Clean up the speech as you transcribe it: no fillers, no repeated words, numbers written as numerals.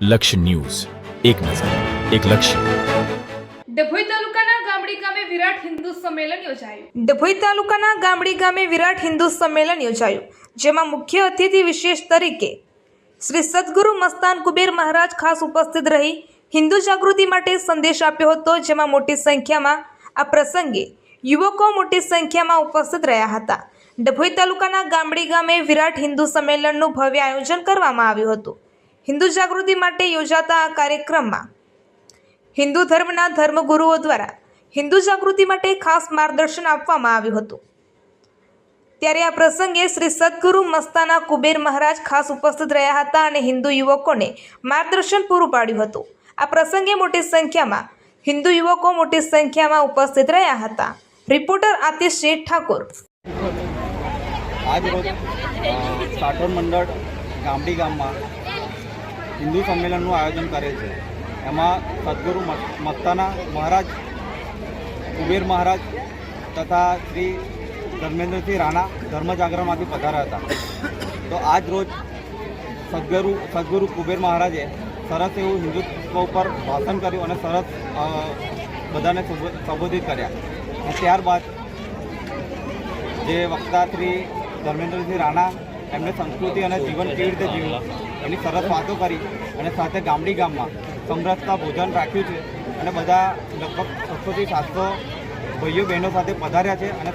લક્ષ્ય ન્યૂઝ, એક નજર, એક લક્ષ્ય. ડભોઈ તાલુકાના ગામડી ગામે વિરાટ હિન્દુ સંમેલન યોજાયું. ડભોઈ તાલુકાના ગામડી ગામે વિરાટ હિન્દુ સંમેલન યોજાયું, જેમાં મુખ્ય અતિથિ વિશેષ તરીકે શ્રી સદગુરુ મસ્તાન કુબેર મહારાજ ખાસ ઉપસ્થિત રહી હિન્દુ જાગૃતિ માટે સંદેશ આપ્યો હતો. જેમાં મોટી સંખ્યામાં આ પ્રસંગે યુવકો મોટી સંખ્યામાં ઉપસ્થિત રહ્યા હતા. ડભોઈ તાલુકાના ગામડી ગામે વિરાટ હિન્દુ સંમેલનનું ભવ્ય આયોજન કરવામાં આવ્યું હતું. હિન્દુ જાગૃતિ માટે યોજાતા આ કાર્યક્રમમાં હિન્દુ ધર્મના ધર્મગુરુઓ દ્વારા હિન્દુ જાગૃતિ માટે ખાસ માર્ગદર્શન આપવામાં આવ્યું હતું. ત્યારે આ પ્રસંગે શ્રી સદગુરુ મસ્તાના કુબેર મહારાજ ખાસ ઉપસ્થિત રહ્યા હતા અને હિન્દુ યુવકોને માર્ગદર્શન પૂરું પાડ્યું હતું. આ પ્રસંગે મોટી સંખ્યામાં હિન્દુ યુવકો મોટી સંખ્યામાં ઉપસ્થિત રહ્યા હતા. રિપોર્ટર આતિશ શેઠ ઠાકોર. આજ રોજ સાટોર મંડળ ગામડી ગામમાં હિન્દુ સંમેલનનું આયોજન કરે છે. એમાં સદગુરુ મસ્તાના મહારાજ કુબેર મહારાજ તથા શ્રી ધર્મેન્દ્રસિંહ રાણા ધર્મ જાગરણમાંથી પધાર્યા હતા. તો આજ રોજ સદગુરુ કુબેર મહારાજે સરસ એવું હિન્દુત્વ ઉપર ભાષણ કર્યું અને સરસ બધાને સંબોધિત કર્યા. અને ત્યારબાદ જે વક્તા શ્રી ધર્મેન્દ્રસિંહ રાણા એમને સંસ્કૃતિ અને જીવન કેવી રીતે જીવ્યું એની સરસ વાતો કરી અને સાથે ગામડી ગામમાં સમરસતા ભોજન રાખ્યું છે અને બધા લગભગ 600 થી 700 ભાઈઓ બહેનો સાથે પધાર્યા છે અને